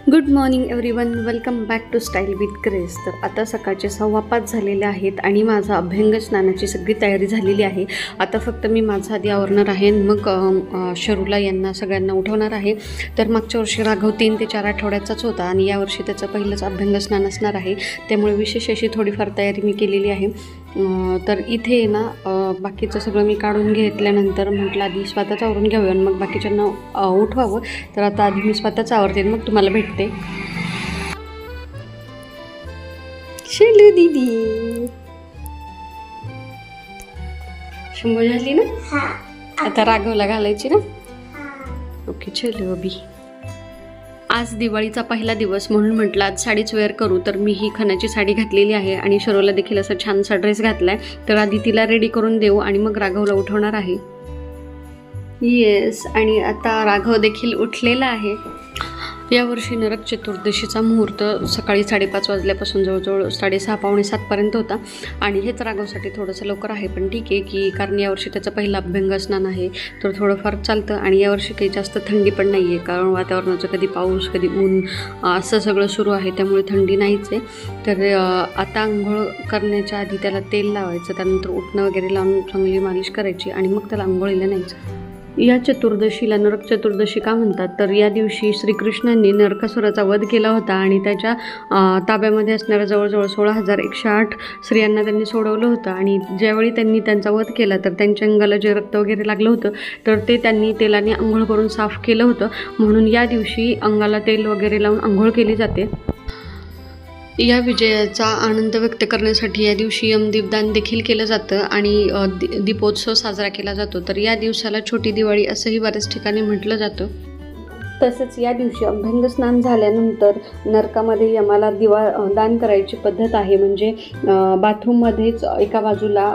Good morning everyone, welcome back to style with grace. तर आता सकाळचे 5:15 झालेले आहेत आणि माझा अभ्यंग स्नानाची सगळी तयारी झालेली आहे। आता फक्त मी माझा आधी आवरणार आहे, मग शरूला यांना सगळ्यांना उठवणार आहे। तर मागच्या वर्षी राघव 3 ते 4 आठवड्याचाच होता आणि यावर्षी त्याचं पहिलंच अभ्यंग स्नान असणार आहे, त्यामुळे विशेष अशी थोडीफार तयारी मी केलेली आहे। तर इथे ना बाकीचं सगळं मी काढून घेतल्यानंतर म्हटलं आधी स्वतःच आवरून घेऊया आणि मग बाकीच्यांना उठवावं। तर आता आधी मी स्वतःच आवरते, मग तुम्हाला भेटते। शेलू दीदी शंभू झाली ना? आता राघवला घालायची ना? ओके चलो अभी। आज दिवाळीचा पहिला दिवस म्हणून म्हटलं आज साडीच वेअर करू, तर मी ही खणाची साडी घातलेली आहे आणि शरूला देखील असा छानसा ड्रेस घातलाय। तर आधी तिला रेडी करून देऊ आणि मग राघवला उठवणार आहे। येस, आणि आता राघव देखील उठलेला आहे। यावर्षी नरक चतुर्दशीचा मुहूर्त सकाळी 5:30 वाजल्यापासून जवळजवळ 6:30 पावणे 7 पर्यंत होता आणि हेच राघवसाठी थोडंसं लवकर आहे, पण ठीक आहे की कारण यावर्षी त्याचं पहिलं अभ्यंग स्नान आहे, तर थोडंफार चालतं। आणि यावर्षी काही जास्त थंडी पण नाही आहे, कारण वातावरणाचं कधी पाऊस कधी ऊन असं सगळं सुरू आहे, त्यामुळे थंडी नाहीच आहे। तर आता आंघोळ करण्याच्या आधी त्याला तेल लावायचं, त्यानंतर उठणं वगैरे लावून चांगली मालिश करायची आणि मग त्याला आंघोळीला न्यायचं। या चतुर्दशीला नरक चतुर्दशी का म्हणतात, तर या दिवशी श्रीकृष्णांनी नरकासुराचा वध केला होता आणि त्याच्या ताब्यामध्ये असणाऱ्या जवळजवळ 16,108 स्त्रियांना त्यांनी सोडवलं होतं। आणि ज्यावेळी त्यांनी त्यांचा वध केला तर त्यांच्या अंगाला जे रक्त वगैरे लागलं होतं तर ते त्यांनी तेलाने आंघोळ करून साफ केलं होतं, म्हणून या दिवशी अंगाला तेल वगैरे लावून आंघोळ केली जाते। या विजयाचा आनंद व्यक्त करण्यासाठी या दिवशी यमदीपदान देखील केलं जातं आणि दीपोत्सव साजरा केला जातो। तर या दिवसाला छोटी दिवाळी असंही बऱ्याच ठिकाणी म्हटलं जातं। तसेच या दिवशी अभ्यंग स्नान झाल्यानंतर नरकामध्ये यमाला दिवा दान करायची पद्धत आहे, म्हणजे बाथरूममध्येच एका बाजूला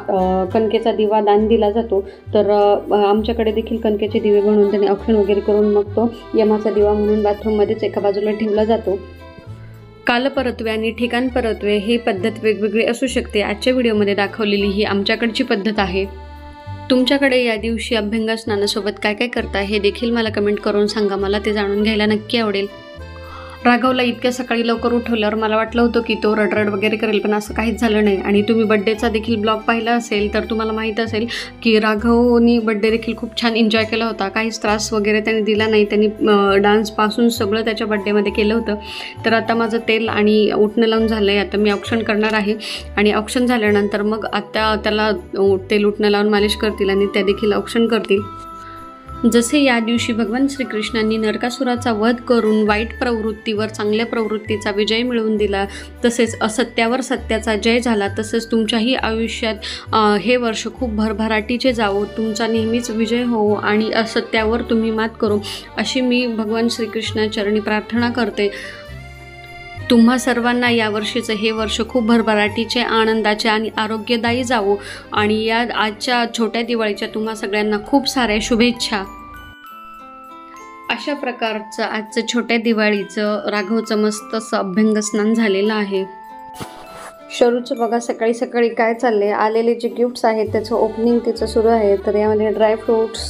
कणकेचा दिवा दान दिला जातो। तर आमच्याकडे देखील कणकेचे दिवे बनवून त्याने औक्षण वगैरे करून मग तो यमाचा दिवा म्हणून बाथरूममध्येच एका बाजूला ठेवला जातो। कालपरत्वे आणि ठिकाण परत्वे ही पद्धत वेगवेगळी असू शकते। आजच्या व्हिडिओमध्ये दाखवलेली ही आमच्याकडची पद्धत आहे। तुमच्याकडे या दिवशी अभ्यंग स्नानासोबत काय काय करता हे देखील मला कमेंट करून सांगा, मला ते जाणून घ्यायला नक्की आवडेल। राघवला इतक्या सकाळी लवकर उठवल्यावर मला वाटलं होतं की तो रडरड वगैरे करेल, पण असं काहीच झालं नाही। आणि तुम्ही बड्डेचा देखील ब्लॉग पाहिला असेल तर तुम्हाला माहीत असेल की राघवनी बड्डे देखील खूप छान एन्जॉय केला होता, काहीच त्रास वगैरे त्याने दिला नाही। त्यांनी डान्सपासून सगळं त्याच्या बड्डेमध्ये केलं होतं। तर आता माझं तेल आणि उठणं लावून झालं आहे, आता मी औक्षण करणार आहे आणि औक्षण झाल्यानंतर मग आता त्याला तेल उठणं लावून मालिश करतील आणि त्या देखील औक्षण करतील। जसे या दिवशी भगवान श्रीकृष्णांनी नरकासुराचा वध करून वाईट प्रवृत्तीवर चांगल्या प्रवृत्तीचा विजय मिळवून दिला, तसेच असत्यावर सत्याचा जय झाला, तसेच तुमच्याही आयुष्यात हे वर्ष खूप भरभराटीचे जावो, तुमचा नेहमीच विजय होवो आणि असत्यावर तुम्ही मात करो, अशी मी भगवान श्रीकृष्णाचरणी प्रार्थना करते। तुम्हा सर्वांना यावर्षीचं हे वर्ष खूप भरभराटीचे, आनंदाचे आणि आरोग्यदायी जावो आणि या आजच्या छोट्या दिवाळीच्या तुम्हा सगळ्यांना खूप साऱ्या शुभेच्छा। अशा प्रकारचं आजचं छोट्या दिवाळीचं राघवचं मस्त असं अभ्यंग स्नान झालेलं आहे। शरूचं बघा सकाळी सकाळी काय चाललंय, आलेले जे गिफ्ट्स आहेत त्याचं ओपनिंग तिचं सुरू आहे। तर यामध्ये ड्रायफ्रूट्स,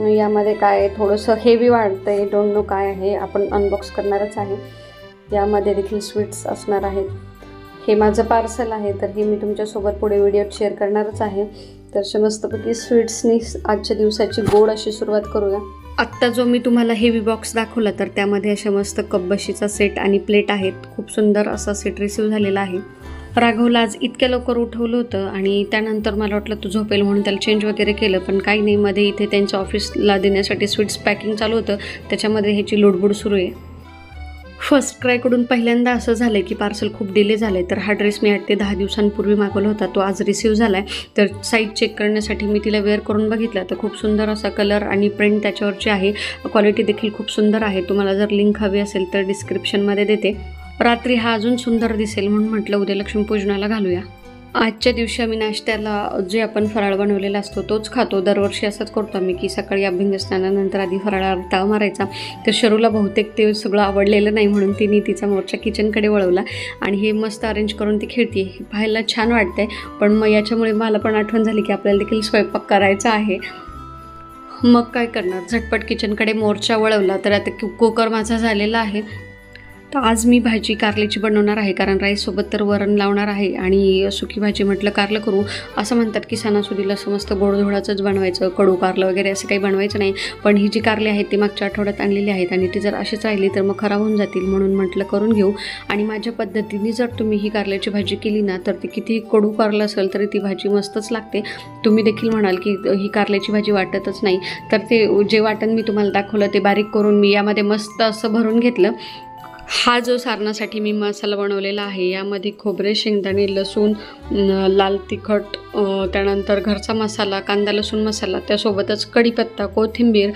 यामध्ये काय थोडंसं हेवी वाटतंय, डोंट नो काय आहे, आपण अनबॉक्स करणारच आहे। यामध्ये देखील स्वीट्स असणार आहेत। हे माझं पार्सल आहे, तर हे मी तुमच्यासोबत पुढे व्हिडिओत शेअर करणारच आहे। तर मस्तपैकी स्वीट्सनी आजच्या दिवसाची गोड अशी सुरुवात करूया। आत्ता जो मी तुम्हाला हेवी बॉक्स दाखवला तर त्यामध्ये अशा मस्त कपबशीचा सेट आणि प्लेट आहेत, खूप सुंदर असा सेट रिसीव्ह झालेला आहे। राघवला आज इतक्या लवकर उठवलं होतं आणि त्यानंतर मला वाटलं तू झोपेल म्हणून त्याला चेंज वगैरे केलं, पण काही नाही, मध्ये इथे त्यांच्या ऑफिसला देण्यासाठी स्वीट्स पॅकिंग चालू होतं, त्याच्यामध्ये ह्याची लुडबुड सुरू आहे। फर्स्ट क्रायकडून पहिल्यांदा असं झालं आहे की पार्सल खूप डिले झालं आहे। तर हा ड्रेस मी 8 ते 10 दिवसांपूर्वी मागवला होता, तो आज रिसीव्ह झाला आहे। तर साईज चेक करण्यासाठी मी तिला वेअर करून बघितला, तर खूप सुंदर असा कलर आणि प्रिंट त्याच्यावरची आहे, क्वालिटी देखील खूप सुंदर आहे। तुम्हाला जर लिंक हवी असेल तर डिस्क्रिप्शनमध्ये देते। रात्री हा अजून सुंदर दिसेल म्हणून म्हटलं उद्या लक्ष्मीपूजनाला घालूया। आजच्या दिवशी आम्ही नाश्त्याला जे आपण फराळ बनवलेला असतो तोच खातो, दरवर्षी असंच करतो आम्ही की सकाळी अभ्यंग स्नानानंतर आधी फराळावर ताव मारायचा। तर शरूला बहुतेक ते सगळं आवडलेलं नाही म्हणून तिने तिचा मोर्चा किचनकडे वळवला आणि हे मस्त अरेंज करून ती खेळते, पाहायला छान वाटतंय। पण मग याच्यामुळे मला पण आठवण झाली की आपल्याला देखील स्वयंपाक करायचा आहे। मग काय करणार, झटपट किचनकडे मोर्चा वळवला। तर आता कुकर माझा झालेला आहे तर आज मी भाजी कारल्याची बनवणार आहे, कारण राईससोबत तर वरण लावणार आहे आणि सुकी भाजी म्हटलं कारलं करू. असं म्हणतात की सणासुदीला समस्त गोडधोडाचंच बनवायचं, कडू कारलं वगैरे असं काही बनवायचं नाही. पण ही जी कारले आहेत ती मागच्या आठवड्यात आणलेली आहेत आणि ती जर अशीच राहिली तर मग खराब होऊन जातील, म्हणून म्हटलं करून घेऊ. आणि माझ्या पद्धतीने जर तुम्ही ही कारल्याची भाजी केली ना तर ती किती कडू कारलं असेल तरी ती भाजी मस्तच लागते. तुम्ही देखील म्हणाल की ही कारल्याची भाजी वाटतच नाही, तर ते जे वाटण मी तुम्हाला दाखवलं ते बारीक करून मी यामध्ये मस्त असं भरून घेतलं. हा जो सारणासाठी मी मसाला बनवलेला आहे, यामध्ये खोबरे, शेंगदाणे, लसूण, लाल तिखट, त्यानंतर घरचा मसाला, कांदा लसूण मसाला, त्यासोबतच कढीपत्ता, कोथिंबीर,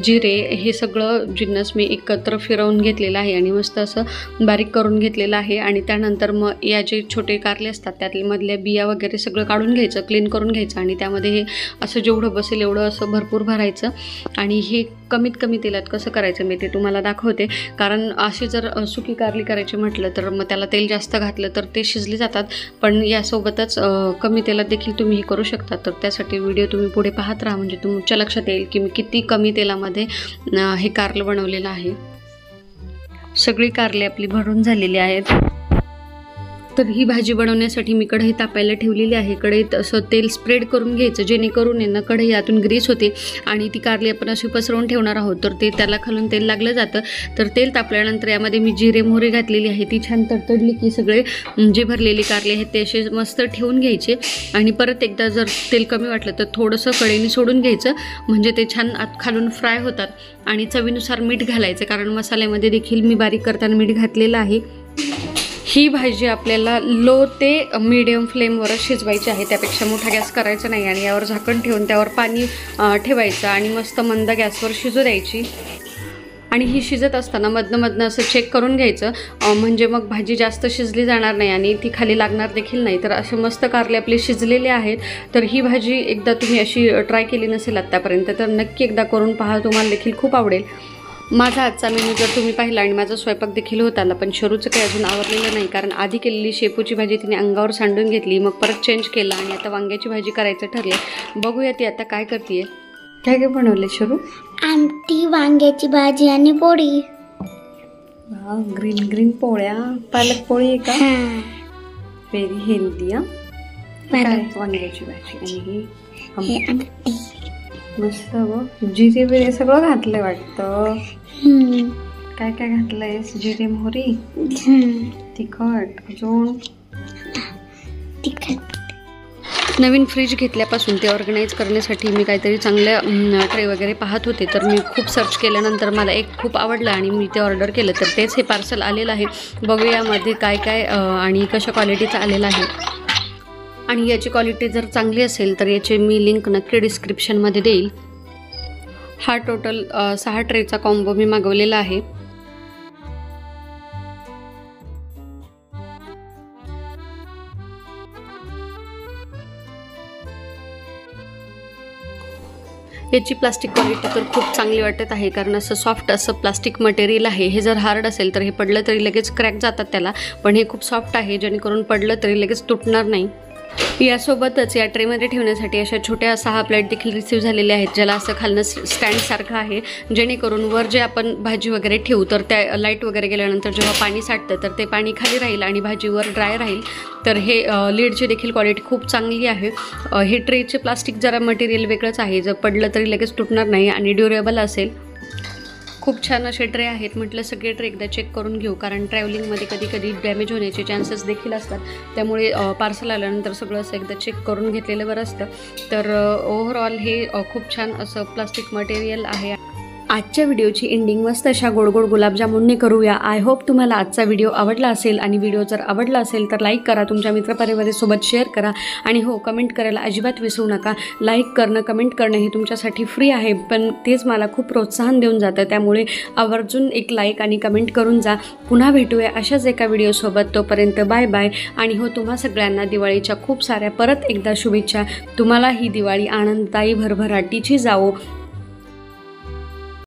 जिरे, हे सगळं जिन्नस मी एकत्र फिरवून घेतलेलं आहे आणि मस्त असं बारीक करून घेतलेलं आहे. आणि त्यानंतर मग या जे छोटे कारले असतात त्यातल्या मधल्या बिया वगैरे सगळं काढून घ्यायचं, क्लीन करून घ्यायचं आणि त्यामध्ये हे असं जेवढं बसेल एवढं असं भरपूर भरायचं. आणि हे कमीत कमी तेलात कसं करायचं मी ते तुम्हाला दाखवते, कारण अशी जर सुकी कारली करायची म्हटलं तर मग त्याला तेल जास्त घातलं तर ते शिजले जातात. पण यासोबतच कमी तेलात देखील तुम्ही हे करू शकता. तर त्यासाठी व्हिडिओ तुम्ही पुढे पाहत राहा, म्हणजे तुमच्या लक्षात येईल की मी किती कमी तेलामध्ये हे कारलं बनवलेलं आहे. सगळी कारले आपली भरून झालेली आहेत. तर ही भाजी बनवण्यासाठी मी कढई तापायला ठेवलेली आहे. कढईत असं तेल स्प्रेड करून घ्यायचं, जेणेकरून आहे ना कढई आतून ग्रीस होते आणि ती कारली आपण अशी पसरवून ठेवणार आहोत तर ते त्याला खालून तेल लागलं जातं. तर तेल तापल्यानंतर यामध्ये मी जिरे मोहरी घातलेली आहे. ती छान तडतडली की सगळे जे भरलेली कारले आहेत ते असे मस्त ठेवून घ्यायचे आणि परत एकदा जर तेल कमी वाटलं तर थोडंसं कढईने सोडून घ्यायचं, म्हणजे ते छान आत खालून फ्राय होतात. आणि चवीनुसार मीठ घालायचं, कारण मसाल्यामध्ये देखील मी बारीक करताना मीठ घातलेलं आहे. ही भाजी आपल्याला लो ते मीडियम फ्लेमवरच शिजवायची आहे, त्यापेक्षा मोठा गॅस करायचा नाही. आणि यावर झाकण ठेवून त्यावर पाणी ठेवायचं आणि मस्त मंद गॅसवर शिजू द्यायची. आणि ही शिजत असताना मधनं असं चेक करून घ्यायचं, म्हणजे मग भाजी जास्त शिजली जाणार नाही आणि ती खाली लागणार देखील नाही. तर असे मस्त कारले आपले शिजलेले आहेत. तर ही भाजी एकदा तुम्ही अशी ट्राय केली नसेल आत्तापर्यंत तर नक्की एकदा करून पहा, तुम्हाला देखील खूप आवडेल. माझा आजचा मेनू जर तुम्ही पाहिला आणि माझा स्वयंपाक देखील होत आला, पण शरूचं काही अजून आवरलेलं नाही, कारण आधी केलेली शेपूची भाजी तिने अंगावर सांडून घेतली, मग परत चेंज केला आणि आता वांग्याची भाजी करायचं ठरले. बघूया ती आता काय करते. काय काय बनवले शरू? आमटी, वांग्याची भाजी आणि पोळी. वाव, ग्रीन ग्रीन पोळ्या, पालक पोळी आहे का? Very healthy. वांग्याची भाजी आणि आमटी मस्त. जिरे बिरे सगळं घातलंय वाटतं. काय काय घातलंय? जिरे मोहरी, तिखट, अजून नवीन फ्रीज घेतल्यापासून ते ऑर्गनाईज करण्यासाठी मी काहीतरी चांगल्या ट्रे वगैरे पाहत होते. तर मी खूप सर्च केल्यानंतर मला एक खूप आवडलं आणि मी ते ऑर्डर केलं. तर तेच हे पार्सल आलेलं आहे. बघूया यामध्ये काय काय आणि कशा क्वालिटीचं आलेलं आहे. आणि याची क्वालिटी जर चांगली असेल तर याची मी लिंक नक्की डिस्क्रिप्शनमध्ये देईल. हा टोटल 6 ट्रेचा कॉम्बो मी मागवलेला आहे. याची प्लास्टिक क्वालिटी तर खूप चांगली वाटत आहे, कारण असं सॉफ्ट असं प्लास्टिक मटेरियल आहे. हे जर हार्ड असेल तर हे पडलं तरी लगेच क्रॅक जातात त्याला, पण हे खूप सॉफ्ट आहे जेणेकरून पडलं तरी लगेच तुटणार नाही. यासोबतच या ट्रेमध्ये ठेवण्यासाठी अशा छोट्या 6 प्लेट देखील रिसीव झालेल्या आहेत, ज्याला असं खालनं स्टँडसारखं आहे, जेणेकरून वर जे आपण भाजी वगैरे ठेवू तर त्या लाईट वगैरे गेल्यानंतर जेव्हा पाणी साठतं तर ते पाणी खाली राहील आणि भाजीवर ड्राय राहील. तर हे लीडची देखील क्वालिटी खूप चांगली आहे. हे ट्रेचे प्लास्टिक जरा मटेरियल वेगळंच आहे, जर पडलं तरी लगेच तुटणार नाही आणि ड्युरेबल असेल. खूप छान असे ट्रे आहेत. म्हटलं सगळे ट्रे एकदा चेक करून घेऊ, कारण ट्रॅव्हलिंगमध्ये कधी कधी डॅमेज होण्याचे चान्सेस देखील असतात. त्यामुळे पार्सल आल्यानंतर सगळं असं एकदा चेक करून घेतलेलं बरं असतं. तर ओव्हरऑल हे खूप छान असं प्लास्टिक मटेरियल आहे. आजच्या व्हिडिओची एंडिंग मस्त अशा गोड गोड गुलाबजामुनने करूया. आय होप तुम्हाला आजचा व्हिडिओ आवडला असेल आणि व्हिडिओ जर आवडला असेल तर लाईक करा, तुमच्या मित्रपरिवारासोबत शेअर करा आणि हो, कमेंट करायला अजिबात विसरू नका. लाईक करणं, कमेंट करणं हे तुमच्यासाठी फ्री आहे, पण तेच मला खूप प्रोत्साहन देऊन जातं. त्यामुळे आवर्जून एक लाईक आणि कमेंट करून जा. पुन्हा भेटूया अशाच एका व्हिडिओसोबत. तोपर्यंत बाय बाय. आणि हो, तुम्हा सगळ्यांना दिवाळीच्या खूप साऱ्या परत एकदा शुभेच्छा. तुम्हाला ही दिवाळी आनंददायी भरभराटीची जावो.